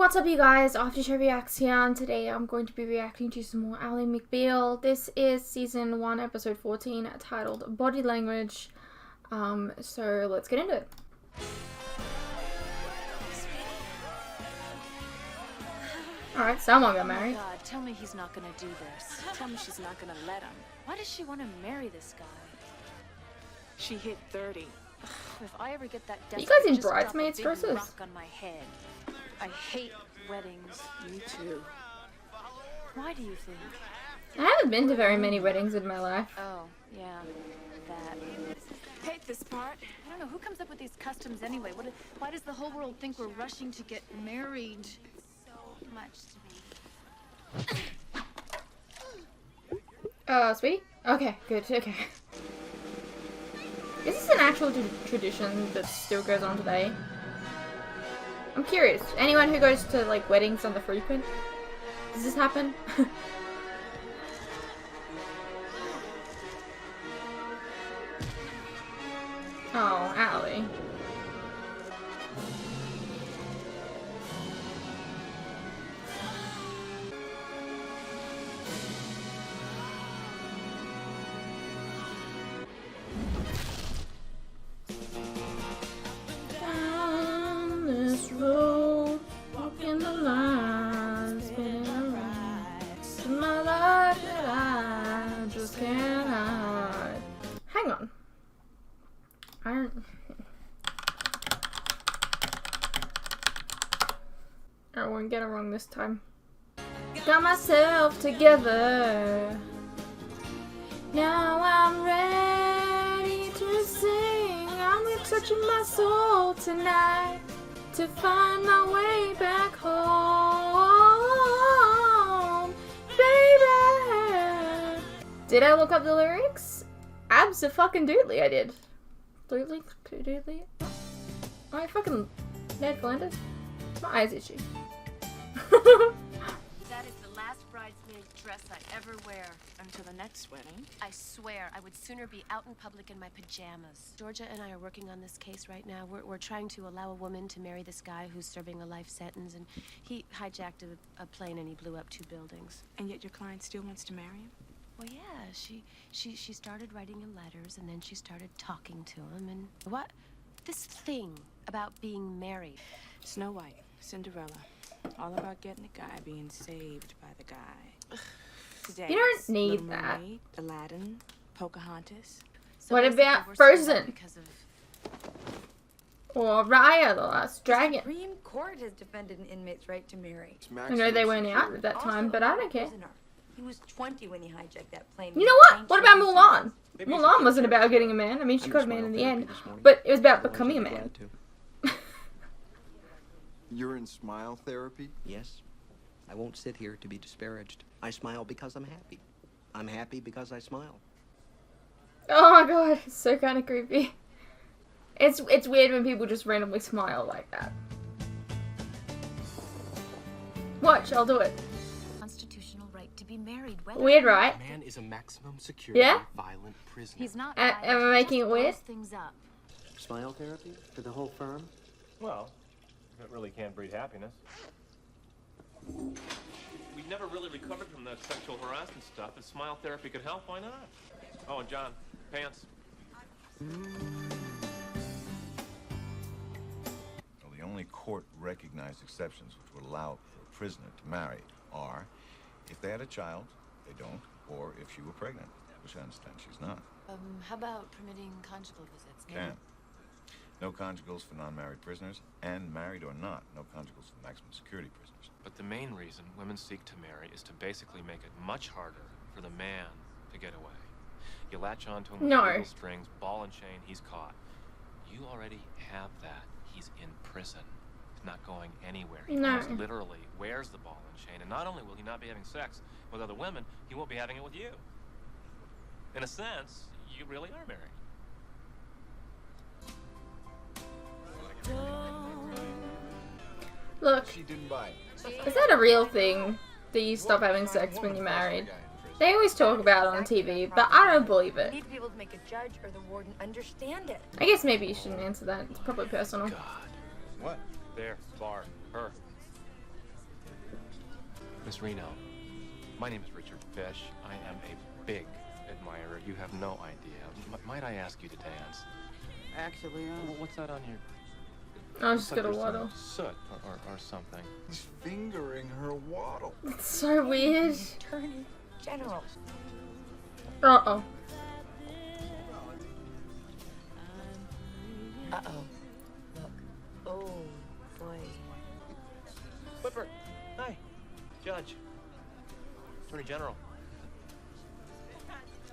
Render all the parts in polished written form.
what's up you guys, After Show Reacts here, and today I'm going to be reacting to some more Ally McBeal. This is season 1 episode 14 titled Body Language. So let's get into it. Alright, someone got married. Oh my God, tell me he's not gonna do this. Tell me she's not gonna let him. Why does she want to marry this guy? She hit 30. Ugh, if I ever get that You guys in just drop a bridesmaids big dresses? rock on my head. I hate weddings. Me too. Why do you think? I haven't been to very many weddings in my life. Oh, yeah, that. Hate this part. I don't know, who comes up with these customs anyway? Why does the whole world think we're rushing to get married? So much to me. Sweetie? Okay, good, okay. Is this an actual tradition that still goes on today? I'm curious. Anyone who goes to, like, weddings on the frequent? Does this happen? Oh, Ally. Down this road, walking the lines, been around to my life that I just can't hide. Hang on. I won't get it wrong this time. Got myself together. Now I'm ready to sing. I'm touching my soul tonight to find my way back home, baby. Did I look up the lyrics? Abso-fucking-doodly I did. Doodly? I fucking Ned Flanders. My eyes itchy. That is the last bridesmaid dress I ever wear. Until the next wedding. I swear I would sooner be out in public in my pajamas. Georgia and I are working on this case right now. We're trying to allow a woman to marry this guy who's serving a life sentence, and he hijacked a plane and he blew up 2 buildings. And yet your client still wants to marry him? Well, yeah, she started writing him letters, and then she stared talking to him, and what? This thing about being married. Snow White, Cinderella, all about getting the guy being saved by the guy. Today, You don't need Little that. Mermaid, Aladdin, Pocahontas. So What basically, about we're screwed up Frozen? because of Or Raya, the Last Dragon. The Supreme Court has defended an inmate's right to marry. I know they weren't out at that time, but I don't care. Prisoner. He was 20 when he hijacked that plane. You know what? What about Mulan? Mulan wasn't about getting a man. I mean, she got a man in the end, but it was about becoming a man. You're in smile therapy? Yes. I won't sit here to be disparaged. I smile because I'm happy. I'm happy because I smile. Oh my god, it's so kind of creepy. It's weird when people just randomly smile like that. Watch, I'll do it. constitutional right to be married. Weird, right? Man is a maximum security Yeah? violent prisoner. He's not. Am I making it weird? Things up. Smile therapy for the whole firm? Well, if it really can't breed happiness. We've never really recovered from that sexual harassment stuff. If smile therapy could help, why not? Oh, and John, pants. Well, the only court-recognized exceptions which would allow for a prisoner to marry are if they had a child, they don't, or if she were pregnant, which I understand she's not. How about permitting conjugal visits? Can. No conjugals for non-married prisoners, and married or not, no conjugals for maximum security prisoners. But the main reason women seek to marry is to basically make it much harder for the man to get away. You latch onto him with No. legal strings, ball and chain, he's caught. You already have that. He's in prison. He's not going anywhere. He No. almost literally wears the ball and chain, and not only will he not be having sex with other women, he won't be having it with you. In a sense, you really are married. Look, She didn't buy it. is that a real thing that you stop having sex when you're married? They always talk about it on TV, but I don't believe You it. need to be able to make a judge or the warden understand it. I guess maybe you shouldn't answer that. It's probably personal. God. What? There, bar, her. Miss Reno, my name is Richard Fish. I am a big admirer. You have no idea. Might I ask you to dance? Actually, What's that on your... I was just Looks like gonna there's some waddle. soot or something. He's fingering her waddle. It's so weird. Attorney General. Uh-oh. Uh-oh. Look. Oh, boy. Whipper. Hi. Judge. Attorney General.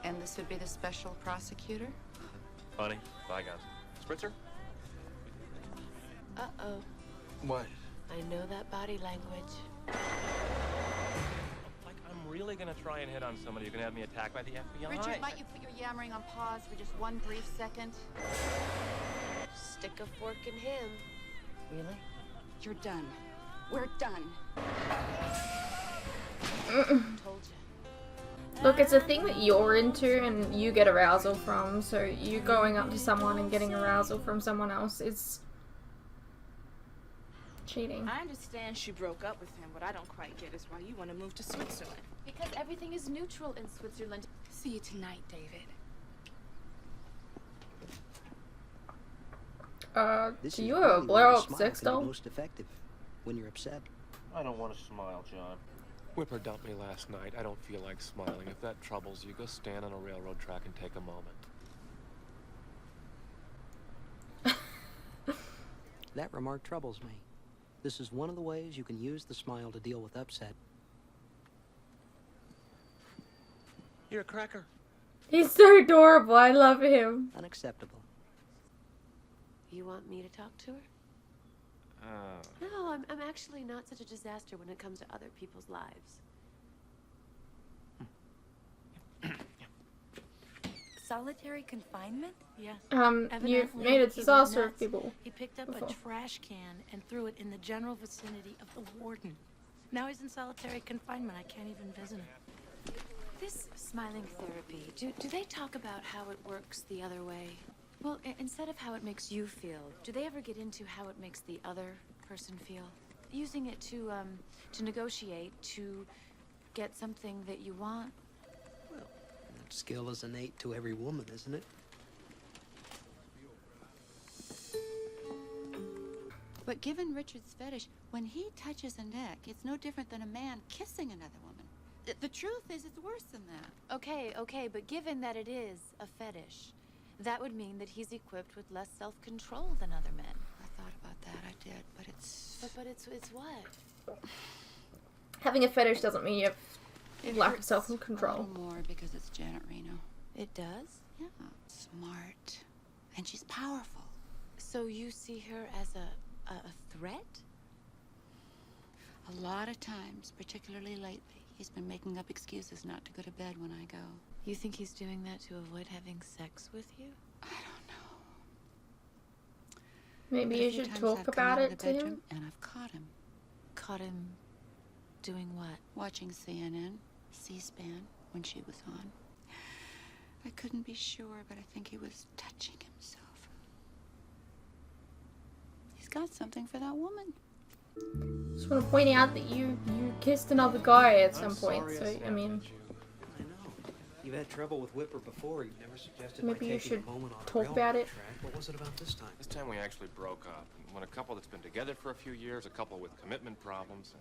And this would be the special prosecutor? Funny. Bygones. Spritzer? Uh-oh. What? I know that body language. Like, I'm really gonna try and hit on somebody who can have me attacked by the FBI? Richard, might you put your yammering on pause for just one brief second? Stick a fork in him. Really? You're done. We're done. Told you. Look, it's a thing that you're into and you get arousal from, so you going up to someone and getting arousal from someone else is cheating. I understand she broke up with him. What I don't quite get is why you want to move to Switzerland. Because everything is neutral in Switzerland. See you tonight, David. This Do is you really have a when blow your up smile sex can be doll? most effective when you're upset. I don't want to smile, John. Whipper dumped me last night. I don't feel like smiling. If that troubles you, go stand on a railroad track and take a moment. That remark troubles me. This is one of the ways you can use the smile to deal with upset. You're a cracker. He's so adorable. I love him. Unacceptable. You want me to talk to her? No, I'm actually not such a disaster when it comes to other people's lives. Solitary confinement? Yes. You've Evidently, made a he went disaster of nuts. people. He picked up before. a trash can and threw it in the general vicinity of the warden. Now he's in solitary confinement. I can't even visit him. This smiling therapy, do they talk about how it works the other way? Well, instead of how it makes you feel, do they ever get into how it makes the other person feel? Using it to negotiate, to get something that you want? Well, that skill is innate to every woman, isn't it? But given Richard's fetish, when he touches a neck, it's no different than a man kissing another woman. The truth is, it's worse than that. Okay, but given that it is a fetish, that would mean that he's equipped with less self-control than other men. I thought about that, I did, but it's... But it's what? Having a fetish doesn't mean you have It lack of hurts self-control. a little more because it's Janet Reno. It does? Yeah, smart. And she's powerful. So you see her as a threat? A lot of times, particularly lately, he's been making up excuses not to go to bed when I go. You think he's doing that to avoid having sex with you? I don't know. Maybe But a you few should times talk I've come about out of it the to bedroom him. And I've caught him. Caught him doing what? Watching CNN, C-SPAN, when she was on. I couldn't be sure, but I think he was touching himself. He's got something for that woman. Just want to point out that you kissed another guy at some I'm point. sorry So I I mean, snapped I know. You've had trouble with Whipper before. You've never suggested Maybe you taking should a moment on a talk railroad about it. track. What was it about this time? This time we actually broke up. When a couple that's been together for a few years, a couple with commitment problems,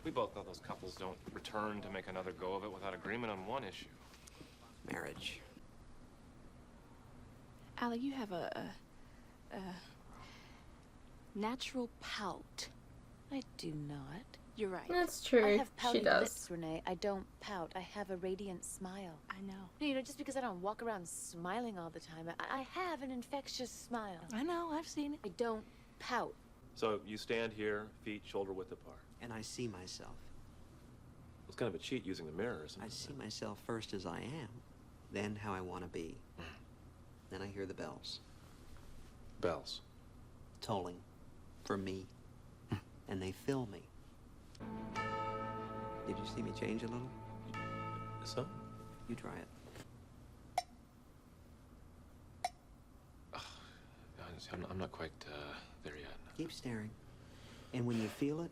we both know those couples don't return to make another go of it without agreement on one issue. Marriage. Ally, you have a natural pout. I do not. You're right. that's I true. have She pouty does. lips, Renee. I don't pout. I have a radiant smile. I know. You know, just because I don't walk around smiling all the time, I have an infectious smile. I know. I've seen it. I don't pout. So you stand here, feet shoulder width apart. And I see myself. It's kind of a cheat using the mirror, isn't it? I see myself first as I am, then how I want to be. Then I hear the bells. Bells. Tolling. For me. And they fill me. Did you see me change a little? So? You try it. I'm not quite there yet. Keep staring. And when you feel it,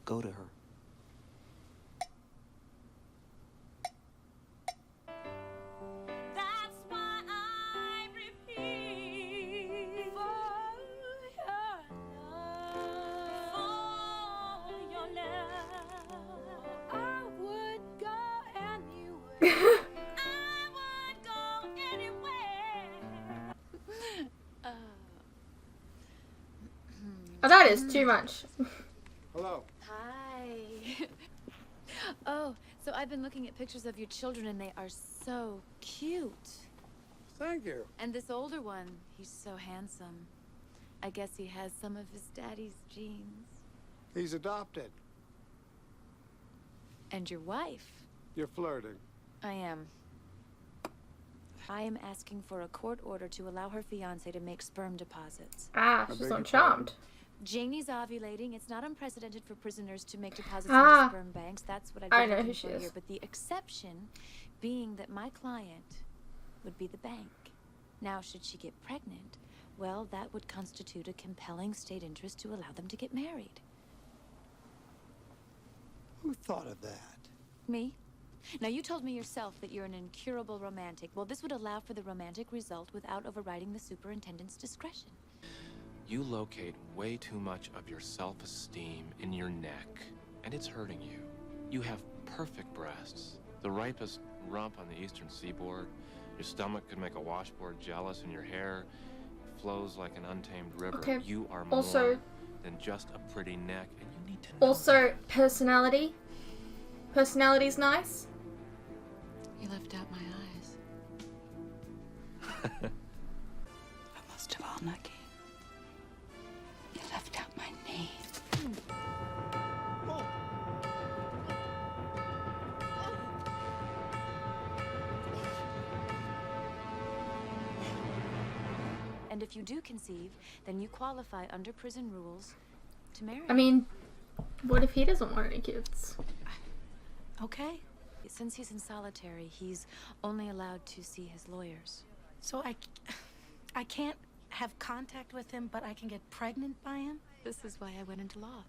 go to her. That is too much. Hello. Hi. Oh, so I've been looking at pictures of your children and they are so cute. Thank you. And this older one, he's so handsome. I guess he has some of his daddy's genes. He's adopted. And your wife? You're flirting. I am. I am asking for a court order to allow her fiancé to make sperm deposits. Ah, I she's beg not your charmed. Janie's ovulating. It's not unprecedented for prisoners to make deposits Ah. into sperm banks. That's what I've I been know looking who she for is. here. But the exception being that my client would be the bank. Now, should she get pregnant, well, that would constitute a compelling state interest to allow them to get married. Who thought of that? Me? Now, you told me yourself that you're an incurable romantic. Well, this would allow for the romantic result without overriding the superintendent's discretion. You locate way too much of your self-esteem in your neck, and it's hurting you. You have perfect breasts, the ripest rump on the eastern seaboard. Your stomach could make a washboard jealous, and your hair flows like an untamed river. Okay, You are also- more than just a pretty neck, and you need to know Also, that. personality. Personality's nice. You left out my eyes. But most of all, Nucky, you left out my name. And if you do conceive, then you qualify under prison rules to marry. I mean, what if he doesn't want any kids? Okay. Since he's in solitary, he's only allowed to see his lawyers. So I can't have contact with him, but I can get pregnant by him? This is why I went into law.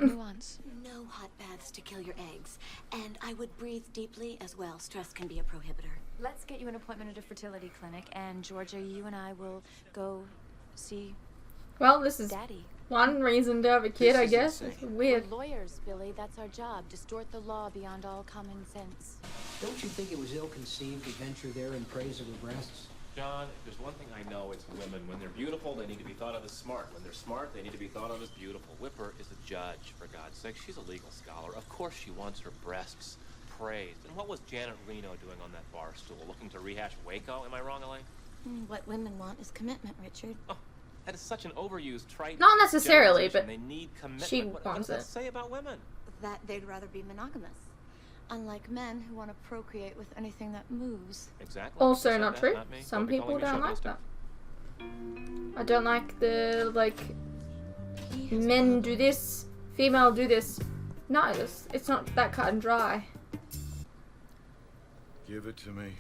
Nuance. No hot baths to kill your eggs. And I would breathe deeply as well. Stress can be a prohibitor. Let's get you an appointment at a fertility clinic, and Georgia, you and I will go see Well, this is Daddy. one reason to have a kid, This I is guess. insane. It's weird. We're lawyers, Billy. That's our job. Distort the law beyond all common sense. Don't you think it was ill-conceived to venture there in praise of her breasts? John, if there's one thing I know, it's women. When they're beautiful, they need to be thought of as smart. When they're smart, they need to be thought of as beautiful. Whipper is a judge, for God's sake. She's a legal scholar. Of course she wants her breasts praised. And what was Janet Reno doing on that bar stool? Looking to rehash Waco? Am I wrong, Elaine? What women want is commitment, Richard. Oh, that is such an overused trite. Not necessarily, generalization. but They need commitment. she What wants does that it. say about women? That they'd rather be monogamous. Unlike men who want to procreate with anything that moves. Exactly. Also You said not that, true. not me. Some Don't be calling people me don't like chauvinistic. that. I don't like the, like, men do this, female do this. No, it's not that cut and dry. Give it to me.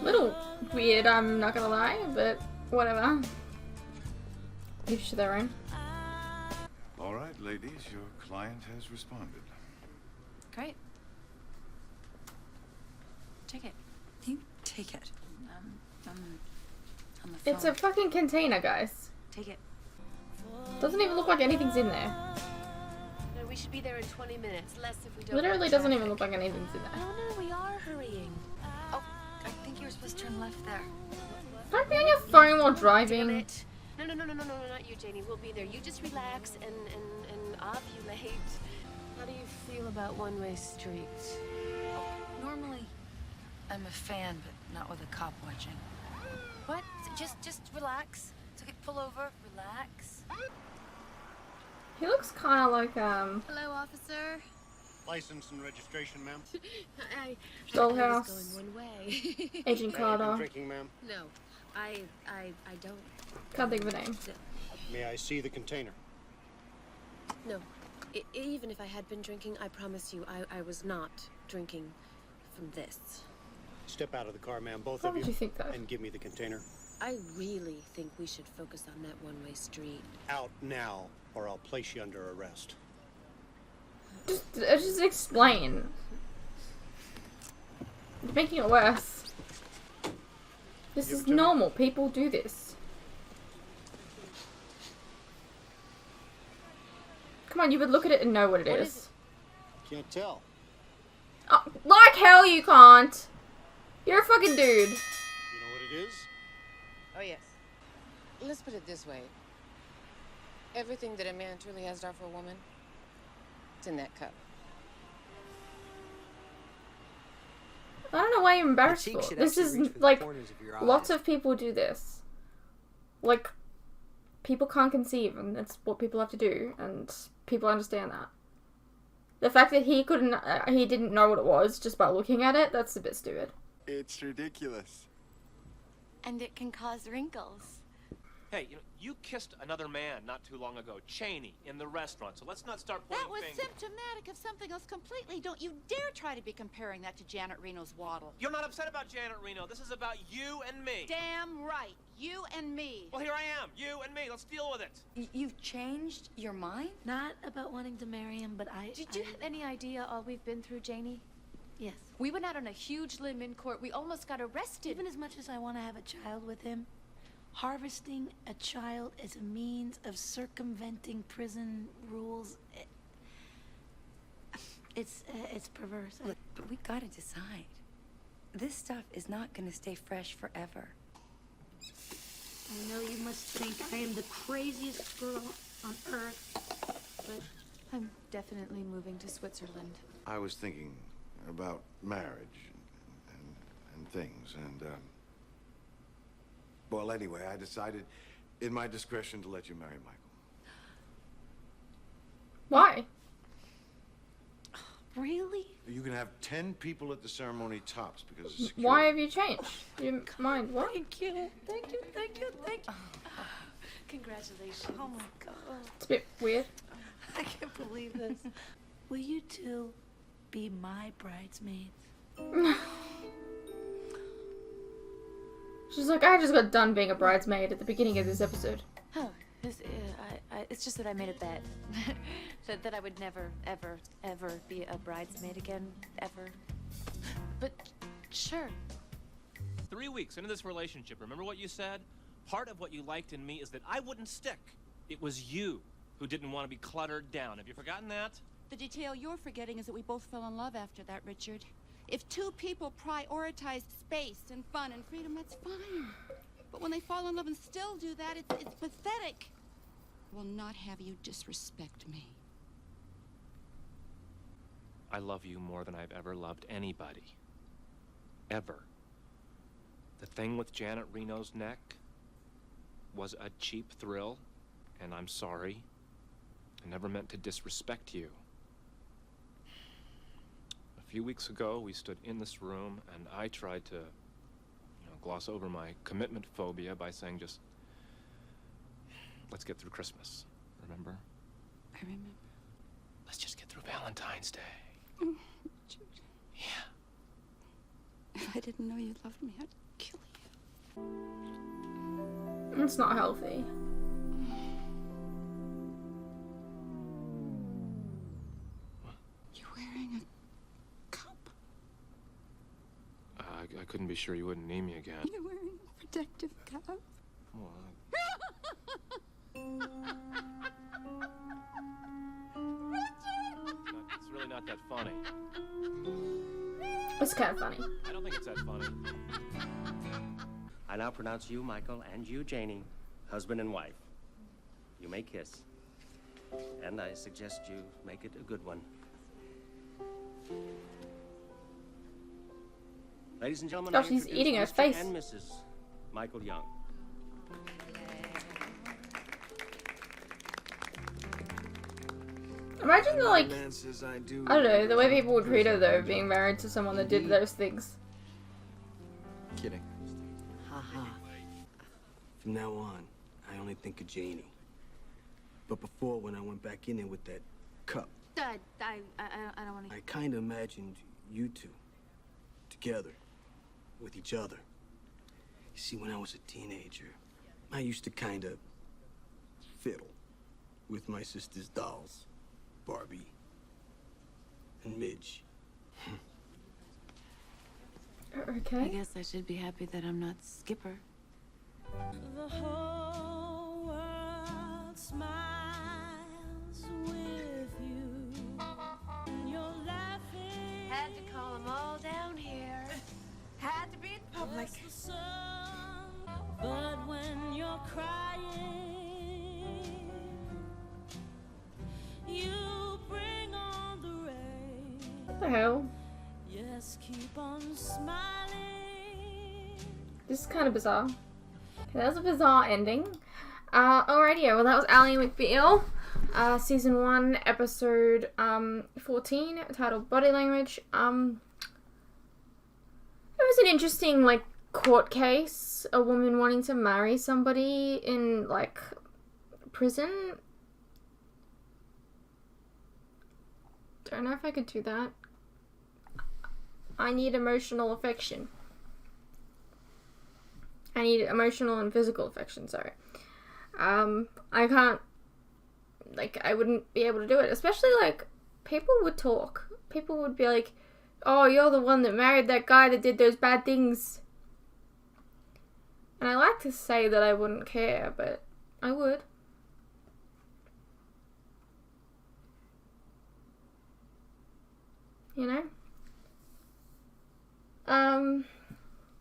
Little weird, I'm not gonna lie, but whatever. Each to their own. All right, ladies, your client has responded. Great. Take it. You take it. On the phone. It's a fucking container, guys. Take it. Doesn't even look like anything's in there. No, we should be there in 20 minutes. Less if we don't. Literally have doesn't even traffic. look like anything's in there. Oh no, we are hurrying. Oh, I think you were supposed to turn left there. Don't be on your phone while Damn driving. it. No, not you, Janie. We'll be there. You just relax and ovulate. How do you feel about one-way streets? Normally, I'm a fan, but not with a cop watching. What? Just relax. It's okay. Pull over. Relax. He looks kind of like, Hello, officer. License and registration, ma'am. I Dollhouse. was going one way. Agent Carter. Drinking, ma'am. No, I don't. Can't think of a name. May I see the container? No. Even if I had been drinking, I promise you, I was not drinking from this. Step out of the car, ma'am, both Why of would you, you think that? and give me the container. I really think we should focus on that one-way street. Out now, or I'll place you under arrest. Just explain. You're making it worse. This is normal. People do this. Come on, you would look at it and know what it is. Can't tell. Oh, like hell you can't. You're a fucking dude. You know what it is? Oh, yes. Let's put it this way. Everything that a man truly has to offer a woman, it's in that cup. I don't know why you're embarrassed cheek for. should This actually is reach for the like corners of your lots eyes. of people do this. Like people can't conceive, and that's what people have to do, and people understand that. The fact that he didn't know what it was just by looking at it, that's a bit stupid. It's ridiculous. And it can cause wrinkles. Hey, you kissed another man not too long ago, Cheney, in the restaurant. So let's not start pointing That was fingers. symptomatic of something else completely. Don't you dare try to be comparing that to Janet Reno's waddle. You're not upset about Janet Reno. This is about you and me. Damn right. You and me. Well, here I am. You and me. Let's deal with it. You've changed your mind? Not about wanting to marry him, but Did you have any idea all we've been through, Janie? Yes. We went out on a huge limb in court. We almost got arrested. Even as much as I want to have a child with him, harvesting a child as a means of circumventing prison rules, it's perverse. Look, but we gotta decide. This stuff is not gonna stay fresh forever. I know you must think I am the craziest girl on earth, but I'm definitely moving to Switzerland. I was thinking about marriage and things, and, well, anyway, I decided in my discretion to let you marry Michael. Why? really? You can have 10 people at the ceremony tops because of security. Why have you changed? You mind what? Thank you. Thank you. Thank you. Thank you. Congratulations. Oh my God. It's a bit weird. I can't believe this. Will you two be my bridesmaids? She's like, I just got done being a bridesmaid at the beginning of this episode. Oh, it's just that I made a bet that I would never, ever, ever be a bridesmaid again, ever. But sure. 3 weeks into this relationship, remember what you said? Part of what you liked in me is that I wouldn't stick. It was you who didn't want to be cluttered down. Have you forgotten that? The detail you're forgetting is that we both fell in love after that, Richard. If two people prioritize space and fun and freedom, that's fine. But when they fall in love and still do that, it's pathetic. I will not have you disrespect me. I love you more than I've ever loved anybody. Ever. The thing with Janet Reno's neck was a cheap thrill, and I'm sorry. I never meant to disrespect you. A few weeks ago, we stood in this room, and I tried to, gloss over my commitment phobia by saying just, let's get through Christmas. Remember? I remember. Let's just get through Valentine's Day. Richard. Yeah. If I didn't know you loved me, I'd kill you. It's not healthy. You're wearing a cup. I couldn't be sure you wouldn't need me again. You're wearing a protective cup. Well, it's really not that funny. It's kind of funny. I don't think it's that funny. I now pronounce you, Michael, and you, Janie, husband and wife. You may kiss. And I suggest you make it a good one. Ladies and gentlemen, Gosh, I he's introduce eating her Mr. face. and Mrs. Michael Young. Imagine the, like, I don't know, the way people would treat her though, being married to someone that did those things. Kidding. Haha. From now on, I only think of Janie. But before, when I went back in there with that cup, I don't want to. I kind of imagined you two together with each other. You see, when I was a teenager, I used to kind of fiddle with my sister's dolls, Barbie and Midge. Okay. I guess I should be happy that I'm not Skipper. The whole world smiles with you. You're laughing. Had to call them all down here. Had to be in public. As the sun the hell? Yes, keep on smiling. This is kind of bizarre. Okay, that was a bizarre ending. Alrighty, well that was Ally McBeal. Season 1, episode 14, titled Body Language. It was an interesting, like, court case. A woman wanting to marry somebody in, like, prison. Don't know if I could do that. I need emotional affection. I need emotional and physical affection, sorry. I can't, like, I wouldn't be able to do it. Especially, like, people would talk. People would be like, oh, you're the one that married that guy that did those bad things. And I like to say that I wouldn't care, but I would. You know?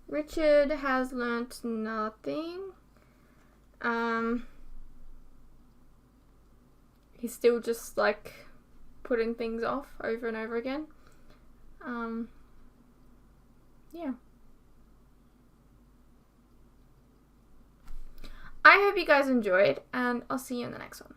Richard has learnt nothing. He's still just, like, putting things off over and over again. Yeah. I hope you guys enjoyed, and I'll see you in the next one.